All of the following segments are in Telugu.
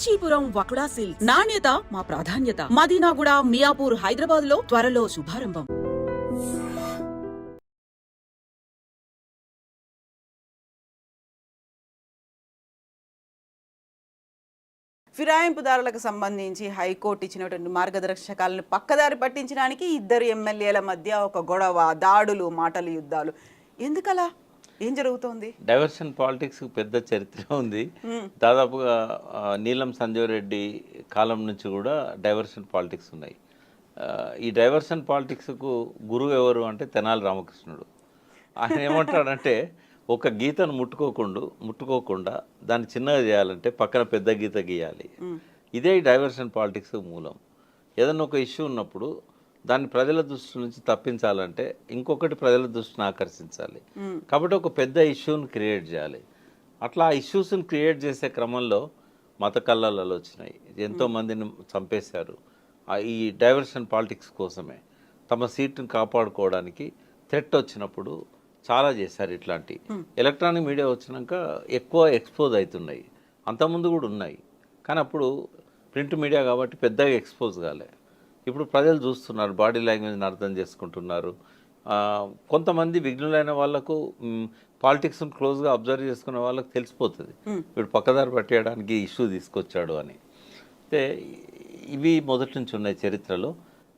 కాంచీపురం వకుడా సిల్క్స్ నాణ్యత మా ప్రాధాన్యత. మదీనాగూడ, మియాపూర్, హైదరాబాద్ లో త్వరలో శుభారంభం. ఫిరాయింపుదారులకు సంబంధించి హైకోర్టు ఇచ్చినటువంటి మార్గదర్శకాలను పక్కదారి పట్టించడానికి ఇద్దరు ఎమ్మెల్యేల మధ్య ఒక గొడవ, దాడులు, మాటల యుద్ధాలు. ఎందుకలా? ఏం జరుగుతోంది? డైవర్షన్ పాలిటిక్స్ పెద్ద చరిత్ర ఉంది. దాదాపుగా నీలం సంజయ్ రెడ్డి కాలం నుంచి కూడా డైవర్షన్ పాలిటిక్స్ ఉన్నాయి. ఈ డైవర్షన్ పాలిటిక్స్కు గురువు ఎవరు అంటే తెనాలి రామకృష్ణుడు. ఆయన ఏమంటాడంటే ఒక గీతను ముట్టుకోకుండా దాన్ని చిన్నగా చేయాలంటే పక్కన పెద్ద గీత గీయాలి. ఇదే డైవర్షన్ పాలిటిక్స్ మూలం. ఏదైనా ఒక ఇష్యూ ఉన్నప్పుడు దాన్ని ప్రజల దృష్టి నుంచి తప్పించాలంటే ఇంకొకటి ప్రజల దృష్టిని ఆకర్షించాలి. కాబట్టి ఒక పెద్ద ఇష్యూని క్రియేట్ చేయాలి. అట్లా ఆ ఇష్యూస్ని క్రియేట్ చేసే క్రమంలో మత కల్లాలు వచ్చినాయి, ఎంతోమందిని చంపేశారు. ఈ డైవర్షన్ పాలిటిక్స్ కోసమే తమ సీటుని కాపాడుకోవడానికి థ్రెట్ వచ్చినప్పుడు చాలా చేశారు. ఇట్లాంటి ఎలక్ట్రానిక్ మీడియా వచ్చినాక ఎక్కువ ఎక్స్పోజ్ అవుతున్నాయి. అంతకుముందు కూడా ఉన్నాయి, కానీ అప్పుడు ప్రింట్ మీడియా కాబట్టి పెద్దగా ఎక్స్పోజ్ కాలే. ఇప్పుడు ప్రజలు చూస్తున్నారు, బాడీ లాంగ్వేజ్ని అర్థం చేసుకుంటున్నారు. కొంతమంది విఘ్నులైన వాళ్ళకు పాలిటిక్స్ని క్లోజ్గా అబ్జర్వ్ చేసుకునే వాళ్ళకి తెలిసిపోతుంది వీడు పక్కదారి పట్టేయడానికి ఇష్యూ తీసుకొచ్చాడు అని. అయితే ఇవి మొదటి నుంచి ఉన్నాయి చరిత్రలో.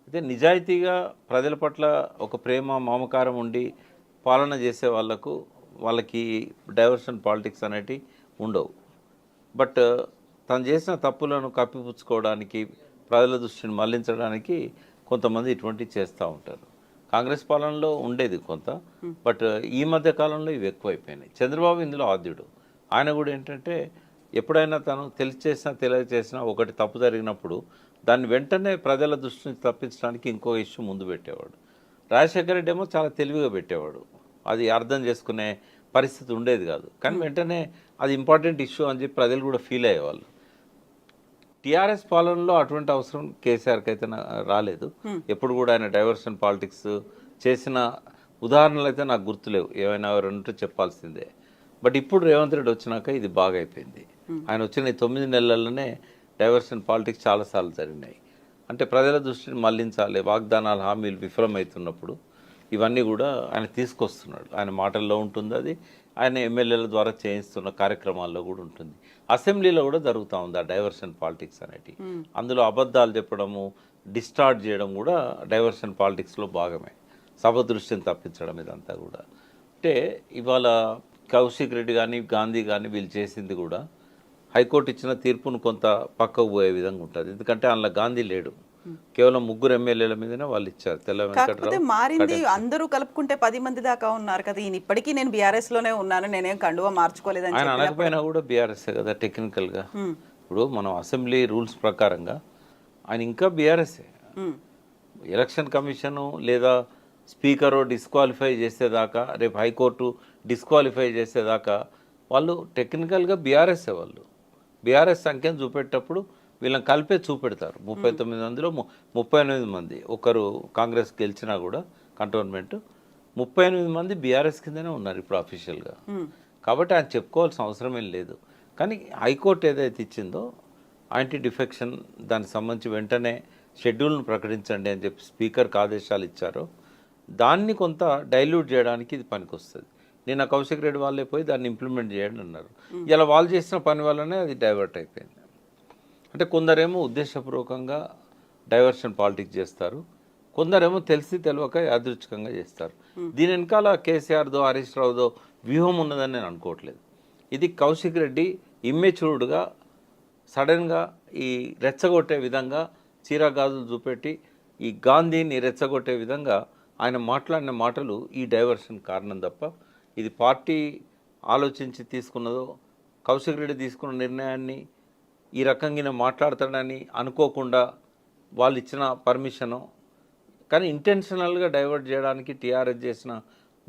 అయితే నిజాయితీగా ప్రజల పట్ల ఒక ప్రేమ, మమకారం ఉండి పాలన చేసే వాళ్ళకి డైవర్షన్ పాలిటిక్స్ అనేటివి ఉండవు. బట్ తను చేసిన తప్పులను కప్పిపుచ్చుకోవడానికి, ప్రజల దృష్టిని మళ్లించడానికి కొంతమంది ఇటువంటివి చేస్తూ ఉంటారు. కాంగ్రెస్ పాలనలో ఉండేది కొంత, బట్ ఈ మధ్య కాలంలో ఇవి ఎక్కువైపోయినాయి. చంద్రబాబు ఇందులో ఆద్యుడు. ఆయన కూడా ఏంటంటే ఎప్పుడైనా తను తెలియచేసినా ఒకటి తప్పు జరిగినప్పుడు దాన్ని వెంటనే ప్రజల దృష్టి నుంచి తప్పించడానికి ఇంకో ఇష్యూ ముందు పెట్టేవాడు. రాజశేఖర రెడ్డి ఏమో చాలా తెలివిగా పెట్టేవాడు, అది అర్థం చేసుకునే పరిస్థితి ఉండేది కాదు. కానీ వెంటనే అది ఇంపార్టెంట్ ఇష్యూ అని చెప్పి ప్రజలు కూడా ఫీల్ అయ్యేవాళ్ళు. టీఆర్ఎస్ పాలనలో అటువంటి అవసరం కేసీఆర్కి అయితే రాలేదు. ఎప్పుడు కూడా ఆయన డైవర్షన్ పాలిటిక్స్ చేసిన ఉదాహరణలు అయితే నాకు గుర్తులేవు. ఏమైనా రెండు చెప్పాల్సిందే. బట్ ఇప్పుడు రేవంత్ రెడ్డి వచ్చినాక ఇది బాగా అయిపోయింది. ఆయన వచ్చిన 9 నెలల్లోనే డైవర్షన్ పాలిటిక్స్ చాలాసార్లు జరిగినాయి. అంటే ప్రజల దృష్టిని మళ్లించాలి, వాగ్దానాలు, హామీలు విఫలమవుతున్నప్పుడు ఇవన్నీ కూడా ఆయన తీసుకొస్తున్నాడు. ఆయన మాటల్లో ఉంటుంది, అది ఆయన ఎమ్మెల్యేల ద్వారా చేయిస్తున్న కార్యక్రమాల్లో కూడా ఉంటుంది. అసెంబ్లీలో కూడా జరుగుతూ ఉంది ఆ డైవర్షన్ పాలిటిక్స్ అనేటివి. అందులో అబద్ధాలు చెప్పడము, డిస్టార్ట్ చేయడం కూడా డైవర్షన్ పాలిటిక్స్లో భాగమే. సభ దృష్టిని తప్పించడం ఇదంతా కూడా. అంటే ఇవాళ కౌశిక్ రెడ్డి కానీ, గాంధీ కానీ వీళ్ళు చేసింది కూడా హైకోర్టు ఇచ్చిన తీర్పును కొంత పక్కకు పోయే విధంగా ఉంటుంది. ఎందుకంటే అందులో గాంధీ లేడు, కేవలం 3 ఎమ్మెల్యేల మీదనే వాళ్ళు ఇచ్చారు. తెల్ల కాకపోతే మారింది, అందరూ కలుపుకుంటే 10 మంది దాకా ఉన్నారు కదా. ఈయన ఇప్పటికీ నేను బీఆర్ఎస్ లోనే ఉన్నాను, నేనేం కండువా మార్చుకోలేదని ఆయన అనకపోయినా కూడా బీఆర్ఎస్ కదా టెక్నికల్గా. ఇప్పుడు మనం అసెంబ్లీ రూల్స్ ప్రకారంగా ఆయన ఇంకా బీఆర్ఎస్ఏ. ఎలక్షన్ కమిషను లేదా స్పీకరు డిస్క్వాలిఫై చేసేదాకా, రేపు హైకోర్టు డిస్క్వాలిఫై చేసేదాకా వాళ్ళు టెక్నికల్గా బీఆర్ఎస్ఏ. వాళ్ళు బీఆర్ఎస్ సంఖ్యను చూపెట్టేటప్పుడు వీళ్ళని కలిపే చూపెడతారు. 39 మందిలో 38 మంది, ఒకరు కాంగ్రెస్ గెలిచినా కూడా కంటోన్మెంట్ 38 మంది బీఆర్ఎస్ కిందనే ఉన్నారు ఇప్పుడు అఫీషియల్గా. కాబట్టి ఆయన చెప్పుకోవాల్సిన అవసరం ఏం లేదు. కానీ హైకోర్టు ఏదైతే ఇచ్చిందో యాంటీ డిఫెక్షన్, దానికి సంబంధించి వెంటనే షెడ్యూల్ను ప్రకటించండి అని చెప్పి స్పీకర్కి ఆదేశాలు ఇచ్చారో దాన్ని కొంత డైల్యూట్ చేయడానికి ఇది పనికొస్తుంది. నిన్న కౌశిక్ రెడ్డి వాళ్ళే పోయి దాన్ని ఇంప్లిమెంట్ చేయండి అన్నారు. ఇలా వాళ్ళు చేసిన పని వల్లనే అది డైవర్ట్ అయిపోయింది. అంటే కొందరేమో ఉద్దేశపూర్వకంగా డైవర్షన్ పాలిటిక్స్ చేస్తారు, కొందరేమో తెలిసి తెలియక యాదృచ్ఛికంగా చేస్తారు. దీని వెనకాల కేసీఆర్దో హరీష్ రావుదో వ్యూహం ఉన్నదని నేను అనుకోవట్లేదు. ఇది కౌశిక్ రెడ్డి ఇమ్మెచ్యూర్డ్గా సడన్గా ఈ రెచ్చగొట్టే విధంగా చీరగాజులు చూపెట్టి ఈ గాంధీని రెచ్చగొట్టే విధంగా ఆయన మాట్లాడిన మాటలు ఈ డైవర్షన్ కారణం తప్ప ఇది పార్టీ ఆలోచించి తీసుకున్నదో, కౌశిక్ రెడ్డి తీసుకున్న నిర్ణయాన్ని ఈ రకంగా మాట్లాడతాడని అనుకోకుండా వాళ్ళు ఇచ్చిన పర్మిషను, కానీ ఇంటెన్షనల్గా డైవర్ట్ చేయడానికి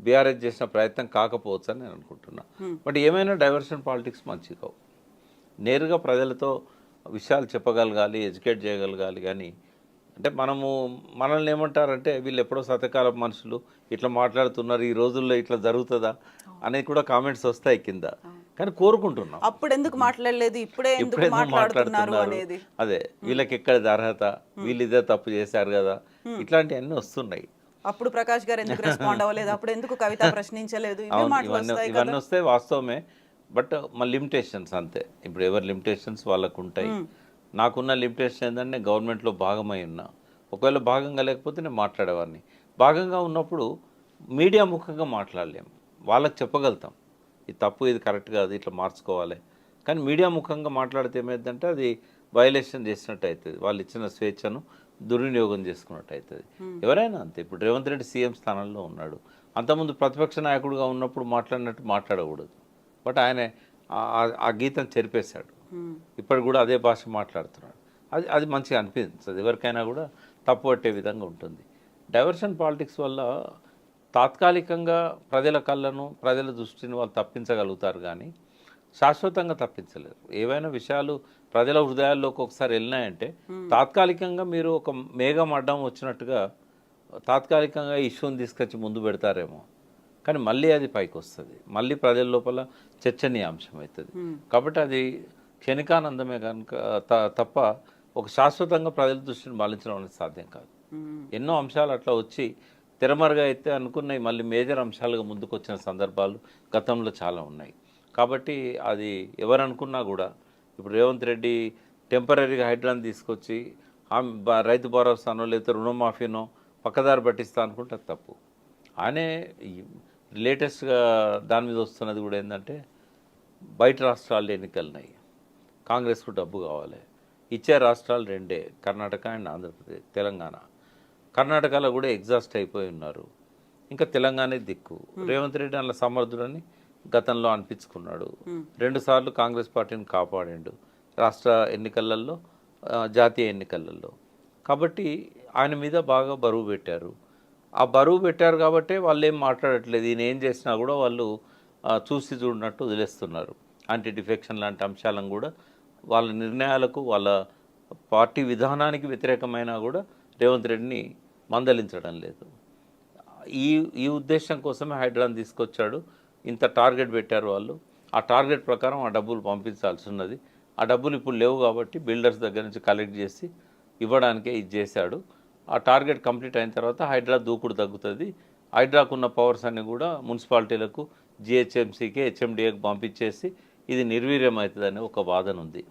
బీఆర్ఎస్ చేసిన ప్రయత్నం కాకపోవచ్చు అని నేను అనుకుంటున్నా. బట్ ఏమైనా డైవర్షన్ పాలిటిక్స్ మంచిగా కావు. నేరుగా ప్రజలతో విషయాలు చెప్పగలగాలి, ఎడ్యుకేట్ చేయగలగాలి. కానీ అంటే మనల్ని ఏమంటారంటే వీళ్ళు ఎప్పుడో శతకాల మనుషులు ఇట్లా మాట్లాడుతున్నారు, ఈ రోజుల్లో ఇట్లా జరుగుతుందా అనేది కూడా కామెంట్స్ వస్తాయి కింద. కానీ కోరుకుంటున్నాం. అప్పుడు ఎందుకు మాట్లాడలేదు, ఇప్పుడే ఎందుకు ఇప్పుడు ఎందుకు మాట్లాడుతున్నారు మాట్లాడుతున్నారు అనేది. అదే వీళ్ళకి ఎక్కడిది అర్హత, వీళ్ళు ఇదే తప్పు చేశారు కదా, ఇట్లాంటివన్నీ వస్తున్నాయి. అప్పుడు ప్రకాష్ గారు ఎందుకు రెస్పాండ్ అవ్వలేదు, అప్పుడు ఎందుకు కవిత ప్రశ్నించలేదు, ఇవే అవును, మాటలు వస్తాయి ఇవన్నీ కదా. వస్తే వాస్తవమే. బట్ మా లిమిటేషన్స్ అంతే. ఇప్పుడు ఎవరి లిమిటేషన్స్ వాళ్ళకు ఉంటాయి. నాకున్న లిమిటేషన్ ఏంటంటే గవర్నమెంట్లో భాగమై ఉన్నా. ఒకవేళ భాగంగా లేకపోతే నేను మాట్లాడేవాడిని. భాగంగా ఉన్నప్పుడు మీడియా ముఖంగా మాట్లాడలేము. వాళ్ళకి చెప్పగలుగుతాం ఇది తప్పు, ఇది కరెక్ట్ కాదు, ఇట్లా మార్చుకోవాలి. కానీ మీడియా ముఖంగా మాట్లాడితే ఏమైందంటే అది వయలేషన్ చేసినట్టు అవుతుంది. వాళ్ళు ఇచ్చిన స్వేచ్ఛను దుర్వినియోగం చేసుకున్నట్టు అవుతుంది. ఎవరైనా అంతే. ఇప్పుడు రేవంత్ రెడ్డి సీఎం స్థానంలో ఉన్నాడు. అంతకుముందు ప్రతిపక్ష నాయకుడిగా ఉన్నప్పుడు మాట్లాడినట్టు మాట్లాడకూడదు. బట్ ఆయన ఆ గీతం చెరిపేశాడు. ఇప్పుడు కూడా అదే భాష మాట్లాడుతున్నాడు. అది మంచిగా అనిపిస్తుంది. ఎవరికైనా కూడా తప్పు పట్టే విధంగా ఉంటుంది. డైవర్షన్ పాలిటిక్స్ వల్ల తాత్కాలికంగా ప్రజల కళ్ళను, ప్రజల దృష్టిని వాళ్ళు తప్పించగలుగుతారు కానీ శాశ్వతంగా తప్పించలేరు. ఏవైనా విషయాలు ప్రజల హృదయాల్లోకి ఒకసారి వెళ్ళినాయంటే తాత్కాలికంగా మీరు ఒక మేఘం అడ్డం వచ్చినట్టుగా తాత్కాలికంగా ఇష్యూని తీసుకొచ్చి ముందు పెడతారేమో, కానీ మళ్ళీ అది పైకి వస్తుంది. మళ్ళీ ప్రజల లోపల చర్చనీయాంశం అవుతుంది. కాబట్టి అది క్షణికానందమే కనుక తప్ప ఒక శాశ్వతంగా ప్రజల దృష్టిని మళ్లించడం అనేది సాధ్యం కాదు. ఎన్నో అంశాలు అట్లా వచ్చి తెరమరుగా అయితే అనుకున్నవి మళ్ళీ మేజర్ అంశాలుగా ముందుకు వచ్చిన సందర్భాలు గతంలో చాలా ఉన్నాయి. కాబట్టి అది ఎవరు అనుకున్నా కూడా ఇప్పుడు రేవంత్ రెడ్డి టెంపరీగా హైడ్రాన్ తీసుకొచ్చి రైతు భరోసానో లేకపోతే రుణమాఫీనో పక్కదారి పట్టిస్తా అనుకుంటే అది తప్పు. ఆయనే లేటెస్ట్గా దాని మీద వస్తున్నది కూడా ఏంటంటే బయట రాష్ట్రాల్లో ఎన్నికలున్నాయి, కాంగ్రెస్కు డబ్బు కావాలి. ఇచ్చే రాష్ట్రాలు రెండే, కర్ణాటక అండ్ ఆంధ్రప్రదేశ్, తెలంగాణ. కర్ణాటకలో కూడా ఎగ్జాస్ట్ అయిపోయి ఉన్నారు. ఇంకా తెలంగాణ దిక్కు. రేవంత్ రెడ్డి అలా సమర్థుడని గతంలో అనిపించుకున్నాడు. 2 సార్లు కాంగ్రెస్ పార్టీని కాపాడిండు రాష్ట్ర ఎన్నికలలో, జాతీయ ఎన్నికలలో. కాబట్టి ఆయన మీద బాగా బరువు పెట్టారు. ఆ బరువు పెట్టారు కాబట్టి వాళ్ళు ఏం మాట్లాడట్లేదు. ఈయన ఏం చేసినా కూడా వాళ్ళు చూసి చూడనట్టు వదిలేస్తున్నారు. యాంటీ డిఫెక్షన్ లాంటి అంశాలను కూడా వాళ్ళ నిర్ణయాలకు, వాళ్ళ పార్టీ విధానానికి వ్యతిరేకమైనా కూడా రేవంత్ రెడ్డిని మందలించడం లేదు. ఈ ఉద్దేశం కోసమే హైడ్రాన్ తీసుకొచ్చాడు. ఇంత టార్గెట్ పెట్టారు వాళ్ళు. ఆ టార్గెట్ ప్రకారం ఆ డబ్బులు పంపించాల్సి ఉన్నది. ఆ డబ్బులు ఇప్పుడు లేవు కాబట్టి బిల్డర్స్ దగ్గర నుంచి కలెక్ట్ చేసి ఇవ్వడానికే ఇది చేశాడు. ఆ టార్గెట్ కంప్లీట్ అయిన తర్వాత హైడ్రా దూకుడు తగ్గుతుంది. హైడ్రాకున్న పవర్స్ అన్ని కూడా మున్సిపాలిటీలకు, జిహెచ్ఎంసీకి, హెచ్ఎండిఏకి పంపించేసి ఇది నిర్వీర్యం అవుతుందని ఒక వాదన ఉంది.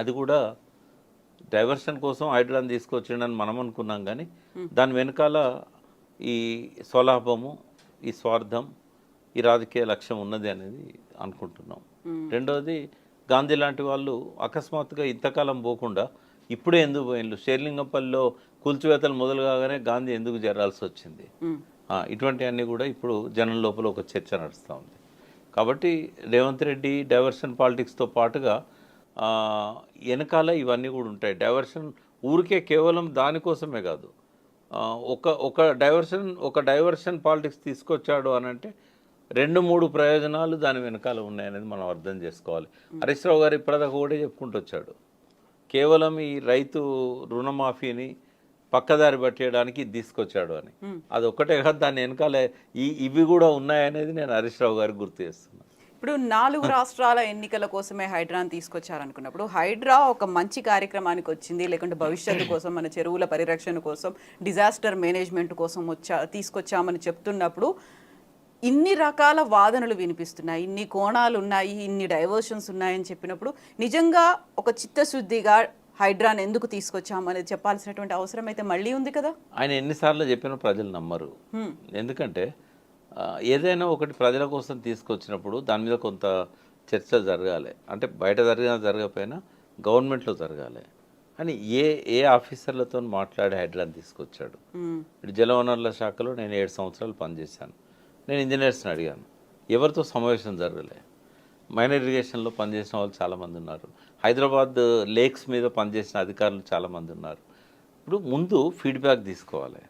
అది కూడా డైవర్షన్ కోసం హైడ్రాన్ తీసుకొచ్చిండని మనం అనుకున్నాం, కానీ దాని వెనకాల ఈ స్వలాభము, ఈ స్వార్థం, ఈ రాజకీయ లక్ష్యం ఉన్నది అనేది అనుకుంటున్నాం. రెండోది, గాంధీ లాంటి వాళ్ళు అకస్మాత్తుగా ఇంతకాలం పోకుండా ఇప్పుడే ఎందుకు పోయిన్లు? షేర్లింగంపల్లిలో కూల్చివేతలు మొదలు కాగానే గాంధీ ఎందుకు చేరాల్సి వచ్చింది? ఇటువంటివన్నీ కూడా ఇప్పుడు జనం లోపల ఒక చర్చ నడుస్తూ ఉంది. కాబట్టి రేవంత్ రెడ్డి డైవర్షన్ పాలిటిక్స్తో పాటుగా వెనకాల ఇవన్నీ కూడా ఉంటాయి. డైవర్షన్ ఊరికే కేవలం దానికోసమే కాదు. ఒక డైవర్షన్ పాలిటిక్స్ తీసుకొచ్చాడు అని అంటే 2-3 ప్రయోజనాలు దాని వెనకాల ఉన్నాయనేది మనం అర్థం చేసుకోవాలి. హరీష్ రావు గారు ఇప్పటిదాకా కూడా చెప్పుకుంటూ వచ్చాడు. కేవలం ఈ రైతు రుణమాఫీని పక్కదారి పట్టేయడానికి తీసుకొచ్చాడు అని. అది ఒక్కటే కాదు, దాని వెనకాల ఇవి కూడా ఉన్నాయనేది నేను హరీష్ రావు గారికి గుర్తు చేస్తున్నాను. ఇప్పుడు 4 రాష్ట్రాల ఎన్నికల కోసమే హైడ్రాని తీసుకొచ్చారనుకున్నప్పుడు హైడ్రా ఒక మంచి కార్యక్రమానికి వచ్చింది, లేకుంటే భవిష్యత్తు కోసం, మన చెరువుల పరిరక్షణ కోసం, డిజాస్టర్ మేనేజ్మెంట్ కోసం తీసుకొచ్చామని చెప్తున్నప్పుడు ఇన్ని రకాల వాదనలు వినిపిస్తున్నాయి, ఇన్ని కోణాలు ఉన్నాయి, ఇన్ని డైవర్షన్స్ ఉన్నాయని చెప్పినప్పుడు నిజంగా ఒక చిత్తశుద్ధిగా హైడ్రాన్ ఎందుకు తీసుకొచ్చామనేది చెప్పాల్సినటువంటి అవసరం అయితే మళ్ళీ ఉంది కదా. ఆయన ఎన్నిసార్లు చెప్పినా ప్రజలు నమ్మరు. ఎందుకంటే ఏదైనా ఒకటి ప్రజల కోసం తీసుకొచ్చినప్పుడు దాని మీద కొంత చర్చ జరగాలి. అంటే బయట జరగకపోయినా గవర్నమెంట్లో జరగాలి అని ఏ ఆఫీసర్లతో మాట్లాడి హైడ్రాన్ తీసుకొచ్చాడు. ఇప్పుడు జలవనరుల శాఖలో నేను 7 సంవత్సరాలు పనిచేశాను. నేను ఇంజనీర్స్ని అడిగాను, ఎవరితో సమావేశం జరగలే. మైనర్ ఇరిగేషన్లో పనిచేసిన వాళ్ళు చాలామంది ఉన్నారు. హైదరాబాద్ లేక్స్ మీద పనిచేసిన అధికారులు చాలామంది ఉన్నారు. ఇప్పుడు ముందు ఫీడ్బ్యాక్ తీసుకోవాలి.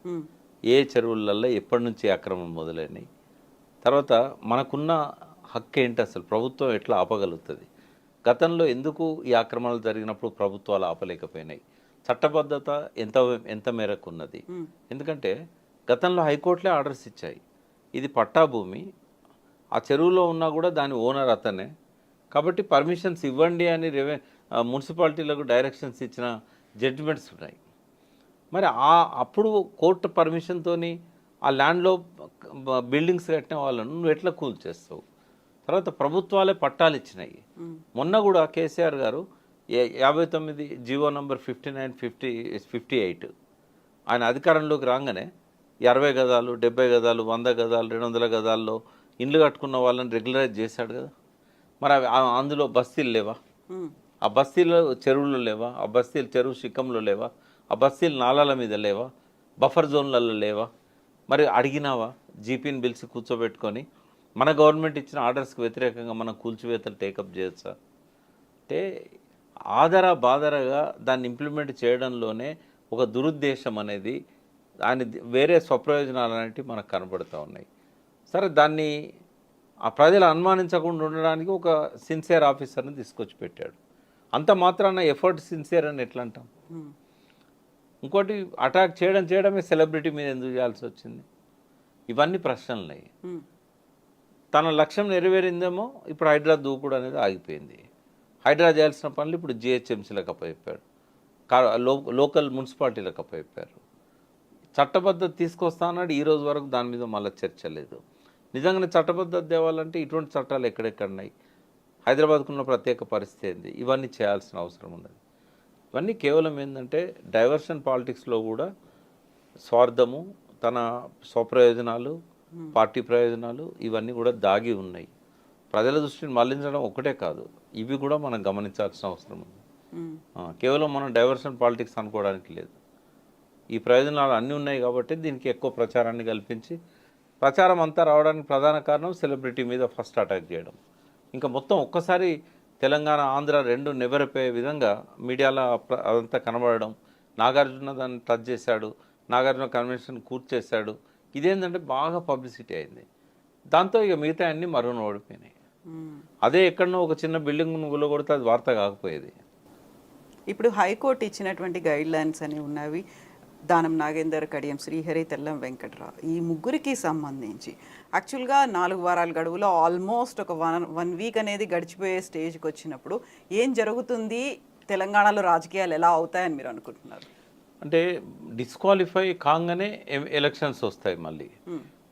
ఏ చెరువులలో ఎప్పటి నుంచి అక్రమం మొదలైనవి, తర్వాత మనకున్న హక్కు ఏంటి, అసలు ప్రభుత్వం ఎట్లా ఆపగలుగుతుంది, గతంలో ఎందుకు ఈ ఆక్రమణలు జరిగినప్పుడు ప్రభుత్వాలు ఆపలేకపోయినాయి, చట్టబద్ధత ఎంత మేరకు ఉన్నది. ఎందుకంటే గతంలో హైకోర్టులే ఆర్డర్స్ ఇచ్చాయి, ఇది పట్టా భూమి, ఆ చెరువులో ఉన్నా కూడా దాని ఓనర్ అతనే. కాబట్టి పర్మిషన్స్ ఇవ్వండి అని మున్సిపాలిటీలకు డైరెక్షన్స్ ఇచ్చిన జడ్జిమెంట్స్ ఉన్నాయి. మరి అప్పుడు కోర్టు పర్మిషన్తోని ఆ ల్యాండ్లో బిల్డింగ్స్ కట్టిన వాళ్ళను నువ్వు ఎట్లా కూల్ చేస్తావు? తర్వాత ప్రభుత్వాలే పట్టాలు ఇచ్చినాయి. మొన్న కూడా కేసీఆర్ గారు 59 జీవో నంబర్ 59/58 ఆయన అధికారంలోకి రాగానే 60 గజాలు 70 గజాలు 100 గజాలు 200 గజాల్లో ఇండ్లు కట్టుకున్న వాళ్ళని రెగ్యులరైజ్ చేశాడు కదా. మరి అందులో బస్తీలు లేవా? ఆ బస్తీలో చెరువులు లేవా? ఆ బస్తీలు చెరువు శిఖంలో లేవా? ఆ బస్తీలు నాలాల మీద లేవా? బఫర్ జోన్లలో లేవా? మరి అడిగినావా? జీపీని పిలిచి కూర్చోబెట్టుకొని మన గవర్నమెంట్ ఇచ్చిన ఆర్డర్స్కి వ్యతిరేకంగా మనం కూల్చివేతలు టేకప్ చేయొచ్చా? అంటే ఆదర బాదరగా దాన్ని ఇంప్లిమెంట్ చేయడంలోనే ఒక దురుద్దేశం అనేది దాని వేరే స్వప్రయోజనాలు అనేవి మనకు కనబడుతూ ఉన్నాయి. సరే, దాన్ని ఆ ప్రజలు అనుమానించకుండా ఉండడానికి ఒక సిన్సియర్ ఆఫీసర్ని తీసుకొచ్చి పెట్టాడు. అంత మాత్రాన ఎఫర్ట్ సిన్సియర్ అని ఎట్లా అంటాం? ఇంకోటి, అటాక్ చేయడమే సెలబ్రిటీ మీద ఎందుకు చేయాల్సి వచ్చింది? ఇవన్నీ ప్రశ్నలున్నాయి. తన లక్ష్యం నెరవేరిందేమో, ఇప్పుడు హైడ్రా దూకుడు అనేది ఆగిపోయింది. హైడ్రా చేయాల్సిన పనులు ఇప్పుడు జిహెచ్ఎంసీలకు అప్పచెప్పాడు, లోకల్ మున్సిపాలిటీలకు అప్పచెప్పారు. చట్టబద్ధత తీసుకొస్తా అన్నాడు, ఈ రోజు వరకు దాని మీద మళ్ళీ చర్చ లేదు. నిజంగానే చట్టబద్ధత తేవాలంటే ఇటువంటి చట్టాలు ఎక్కడెక్కడున్నాయి? హైదరాబాద్కున్న ప్రత్యేక పరిస్థితి ఏంది? ఇవన్నీ చేయాల్సిన అవసరం ఉన్నది. ఇవన్నీ కేవలం ఏంటంటే డైవర్షన్ పాలిటిక్స్లో కూడా స్వార్థము, తన స్వప్రయోజనాలు, పార్టీ ప్రయోజనాలు ఇవన్నీ కూడా దాగి ఉన్నాయి. ప్రజల దృష్టిని మళ్లించడం ఒకటే కాదు, ఇవి కూడా మనం గమనించాల్సిన అవసరం ఉంది. కేవలం మనం డైవర్షన్ పాలిటిక్స్ అనుకోవడానికి లేదు. ఈ ప్రయోజనాలు అన్నీ ఉన్నాయి కాబట్టి దీనికి ఎక్కువ ప్రచారాన్ని కల్పించి, ప్రచారం అంతా రావడానికి ప్రధాన కారణం సెలబ్రిటీ మీద ఫస్ట్ అటాక్ చేయడం. ఇంకా మొత్తం ఒక్కసారి తెలంగాణ ఆంధ్ర రెండు నెవరిపోయే విధంగా మీడియాలో అదంతా కనబడడం, నాగార్జున దాన్ని టచ్ చేశాడు, నాగార్జున కన్వెన్షన్ కూర్చేశాడు. ఇదేంటంటే బాగా పబ్లిసిటీ అయింది. దాంతో ఇక మిగతా అన్నీ మరుగున ఓడిపోయినాయి. అదే ఎక్కడనో ఒక చిన్న బిల్డింగ్ నువ్వులో కొడితే అది వార్త కాకపోయేది. ఇప్పుడు హైకోర్టు ఇచ్చినటువంటి గైడ్ లైన్స్ అని ఉన్నవి. దానం నాగేందర్, కడియం శ్రీహరి, తెల్లం వెంకట్రావు, ఈ ముగ్గురికి సంబంధించి యాక్చువల్గా 4 వారాల గడువులో ఆల్మోస్ట్ ఒక వన్ వీక్ అనేది గడిచిపోయే స్టేజ్కి వచ్చినప్పుడు ఏం జరుగుతుంది, తెలంగాణలో రాజకీయాలు ఎలా అవుతాయని మీరు అనుకుంటున్నారు? అంటే డిస్క్వాలిఫై కాగానే ఎలక్షన్స్ వస్తాయి మళ్ళీ.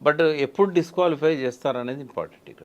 బట్ ఎప్పుడు డిస్క్వాలిఫై చేస్తారనేది ఇంపార్టెంట్ ఇక్కడ.